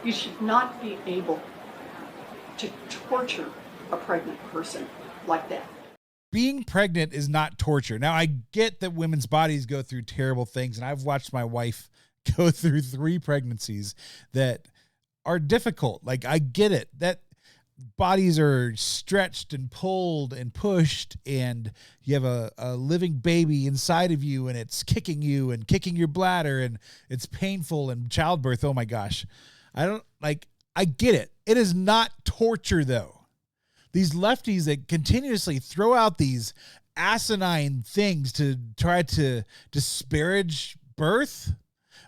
You should not be able to torture a pregnant person like that. Being pregnant is not torture. Now, I get that women's bodies go through terrible things, and I've watched my wife go through 3 pregnancies that are difficult. Like, I get it. That bodies are stretched and pulled and pushed, and you have a living baby inside of you, and it's kicking you and kicking your bladder, and it's painful, and childbirth. Oh my gosh. I get it. It is not torture, though. These lefties that continuously throw out these asinine things to try to disparage birth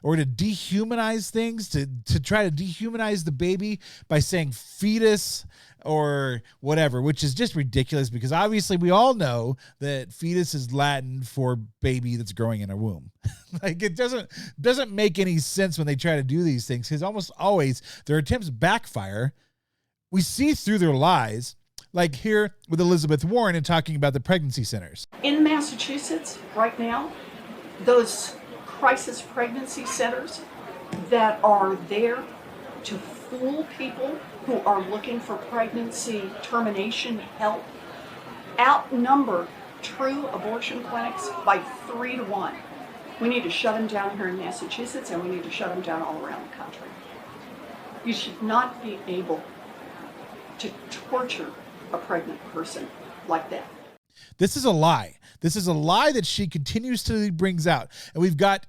or to dehumanize things, to try to dehumanize the baby by saying fetus or whatever, which is just ridiculous, because obviously we all know that fetus is Latin for baby that's growing in a womb. Like, it doesn't make any sense when they try to do these things, because almost always their attempts backfire. We see through their lies, like here with Elizabeth Warren and talking about the pregnancy centers. In Massachusetts right now, those crisis pregnancy centers that are there to fool people who are looking for pregnancy termination help outnumber true abortion clinics by 3 to 1. We need to shut them down here in Massachusetts, and we need to shut them down all around the country. You should not be able to torture a pregnant person like that. This is a lie. This is a lie that she continuously brings out. And we've got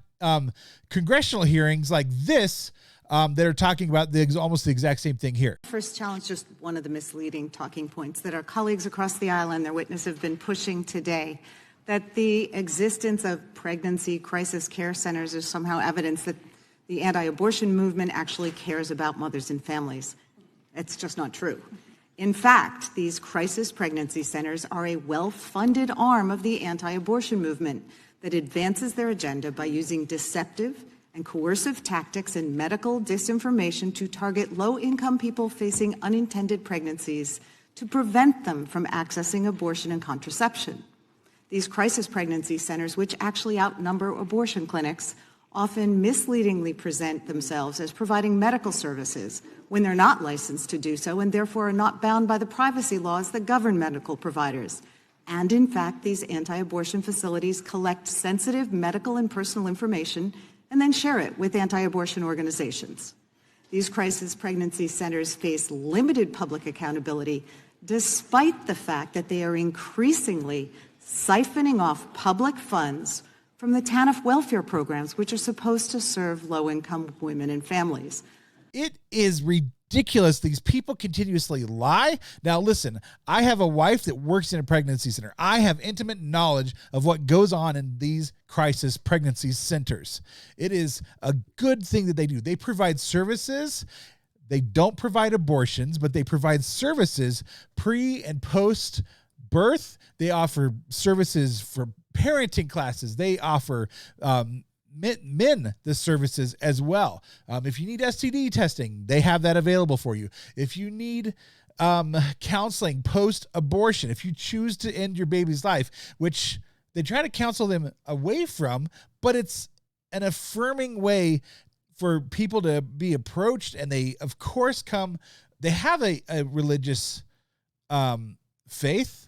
congressional hearings like this that are talking about almost the exact same thing here. First challenge, just one of the misleading talking points that our colleagues across the aisle and their witnesses have been pushing today, that the existence of pregnancy crisis care centers is somehow evidence that the anti-abortion movement actually cares about mothers and families. It's just not true. In fact, these crisis pregnancy centers are a well-funded arm of the anti-abortion movement that advances their agenda by using deceptive and coercive tactics and medical disinformation to target low-income people facing unintended pregnancies to prevent them from accessing abortion and contraception. These crisis pregnancy centers, which actually outnumber abortion clinics, often misleadingly present themselves as providing medical services when they're not licensed to do so, and therefore are not bound by the privacy laws that govern medical providers. And in fact, these anti-abortion facilities collect sensitive medical and personal information and then share it with anti-abortion organizations. These crisis pregnancy centers face limited public accountability, despite the fact that they are increasingly siphoning off public funds from the TANF welfare programs, which are supposed to serve low-income women and families. It is ridiculous. These people continuously lie. Now, listen, I have a wife that works in a pregnancy center. I have intimate knowledge of what goes on in these crisis pregnancy centers. It is a good thing that they do. They provide services. They don't provide abortions, but they provide services pre and post birth. They offer services for parenting classes. They offer men the services as well. If you need STD testing, they have that available for you. If you need counseling post-abortion, if you choose to end your baby's life, which they try to counsel them away from, but it's an affirming way for people to be approached. And they, of course, they have a religious faith.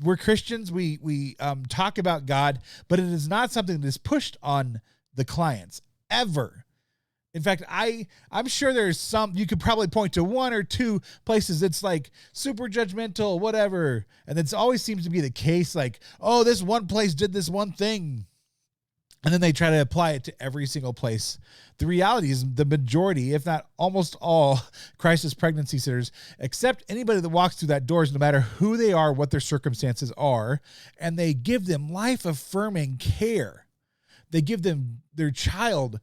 We're Christians. We talk about God, but it is not something that is pushed on the clients ever. In fact, I'm sure there's you could probably point to 1 or 2 places that's like super judgmental, whatever. And it always seems to be the case, like, oh, this one place did this one thing, and then they try to apply it to every single place. The reality is the majority, if not almost all, crisis pregnancy centers accept anybody that walks through that doors, no matter who they are, what their circumstances are, and they give them life-affirming care. They give them their child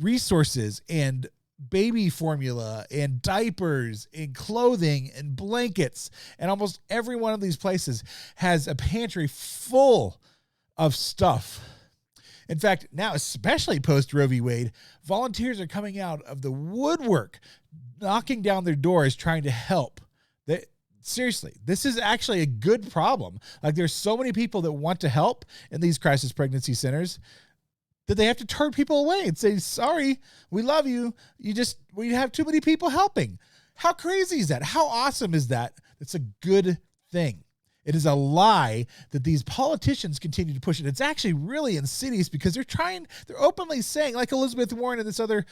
resources and baby formula and diapers and clothing and blankets. And almost every one of these places has a pantry full of stuff. In fact, now, especially post Roe v. Wade, volunteers are coming out of the woodwork, knocking down their doors, trying to help. Seriously, this is actually a good problem. Like, there's so many people that want to help in these crisis pregnancy centers. that they have to turn people away and say, sorry, we love you. We have too many people helping. How crazy is that? How awesome is that? It's a good thing. It is a lie that these politicians continue to push it. It's actually really insidious because they're openly saying, like Elizabeth Warren and this other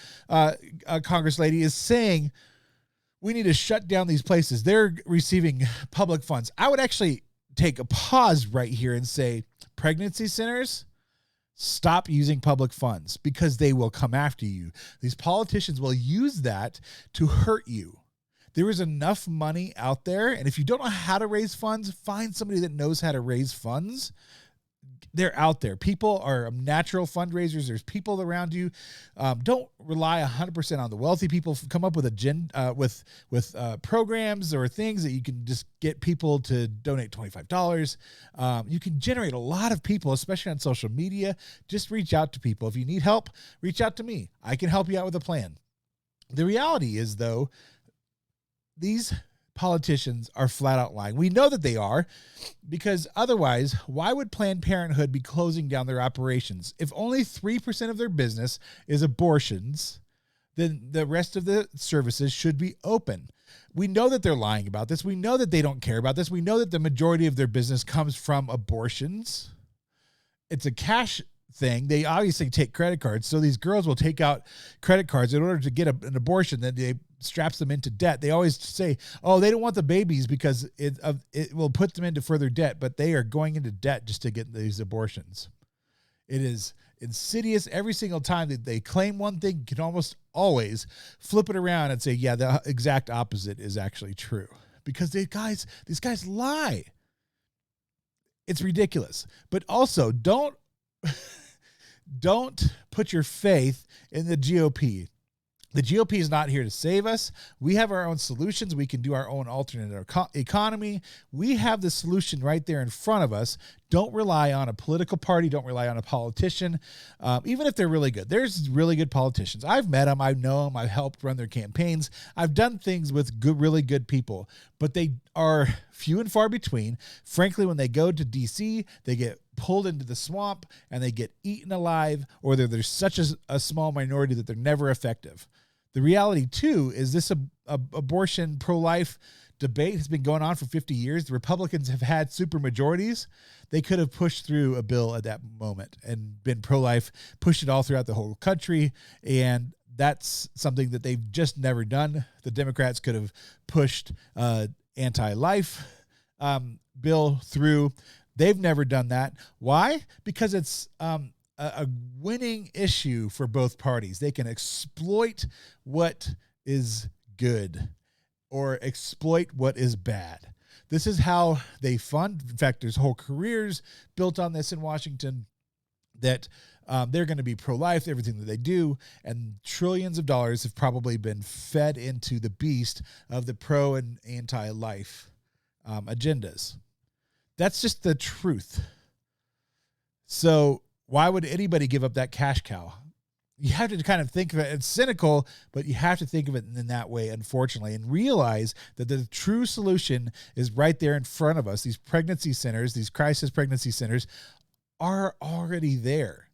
Congress lady is saying, we need to shut down these places. They're receiving public funds. I would actually take a pause right here and say, pregnancy centers, stop using public funds because they will come after you. These politicians will use that to hurt you. There is enough money out there, and if you don't know how to raise funds, find somebody that knows how to raise funds. They're out there. People are natural fundraisers. There's people around you. Don't rely 100% on the wealthy people. Come up with programs or things that you can just get people to donate $25. You can generate a lot of people, especially on social media. Just reach out to people. If you need help, reach out to me. I can help you out with a plan. The reality is, though, these politicians are flat out lying. We know that they are, because otherwise, why would Planned Parenthood be closing down their operations? If only 3% of their business is abortions, then the rest of the services should be open. We know that they're lying about this. We know that they don't care about this. We know that the majority of their business comes from abortions. It's a cash thing. They obviously take credit cards. So these girls will take out credit cards in order to get an abortion. Then they straps them into debt. They always say, oh, they don't want the babies because it will put them into further debt, but they are going into debt just to get these abortions. It is insidious. Every single time that they claim one thing, you can almost always flip it around and say, yeah, the exact opposite is actually true, because these guys lie. It's ridiculous. But also don't put your faith in the GOP. The GOP is not here to save us. We have our own solutions. We can do our own alternate economy. We have the solution right there in front of us. Don't rely on a political party. Don't rely on a politician, even if they're really good. There's really good politicians. I've met them. I know them. I've helped run their campaigns. I've done things with really good people, but they are few and far between. Frankly, when they go to D.C., they get pulled into the swamp and they get eaten alive, or there's such a small minority that they're never effective. The reality, too, is this abortion, pro-life debate has been going on for 50 years. The Republicans have had super majorities. They could have pushed through a bill at that moment and been pro-life, pushed it all throughout the whole country, and that's something that they've just never done. The Democrats could have pushed anti-life bill through. They've never done that. Why? Because it's a winning issue for both parties. They can exploit what is good or exploit what is bad. This is how they fund. In fact, there's whole careers built on this in Washington, that they're going to be pro-life, everything that they do, and trillions of dollars have probably been fed into the beast of the pro and anti-life agendas. That's just the truth. So why would anybody give up that cash cow? You have to kind of think of it. It's cynical, but you have to think of it in that way, unfortunately, and realize that the true solution is right there in front of us. These pregnancy centers, these crisis pregnancy centers, are already there.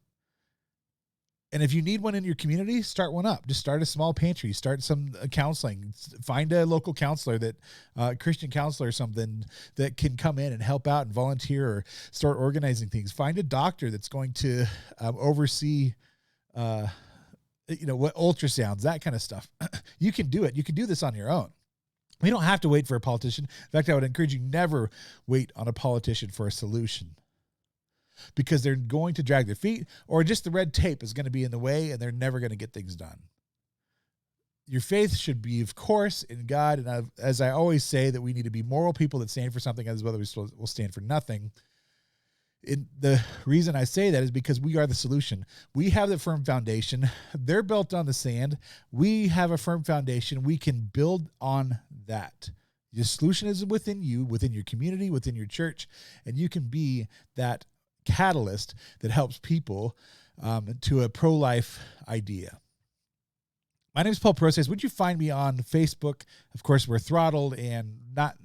And if you need one in your community, start one up. Just start a small pantry. Start some counseling. Find a local counselor, Christian counselor or something, that can come in and help out and volunteer or start organizing things. Find a doctor that's going to oversee, what ultrasounds, that kind of stuff. You can do it. You can do this on your own. We don't have to wait for a politician. In fact, I would encourage you never wait on a politician for a solution, because they're going to drag their feet, or just the red tape is going to be in the way and they're never going to get things done. Your faith should be, of course, in God. And as I always say, that we need to be moral people that stand for something, as whether we will stand for nothing. The reason I say that is because we are the solution. We have the firm foundation. They're built on the sand. We have a firm foundation. We can build on that. The solution is within you, within your community, within your church, and you can be that catalyst that helps people to a pro-life idea. My name is Paul Process. Would you find me on Facebook? Of course, we're throttled and not,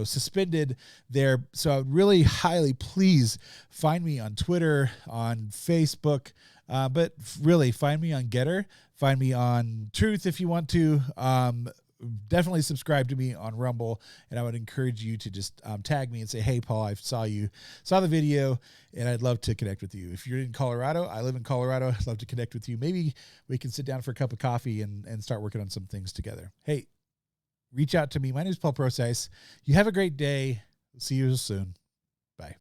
suspended there. So I would really highly please find me on Twitter, on Facebook, but really find me on Getter, find me on Truth if you want to. Definitely subscribe to me on Rumble, and I would encourage you to just tag me and say, hey, Paul, I saw the video, and I'd love to connect with you. If you're in Colorado, I live in Colorado, I'd love to connect with you. Maybe we can sit down for a cup of coffee and start working on some things together. Hey, reach out to me. My name is Paul Process. You have a great day. See you soon.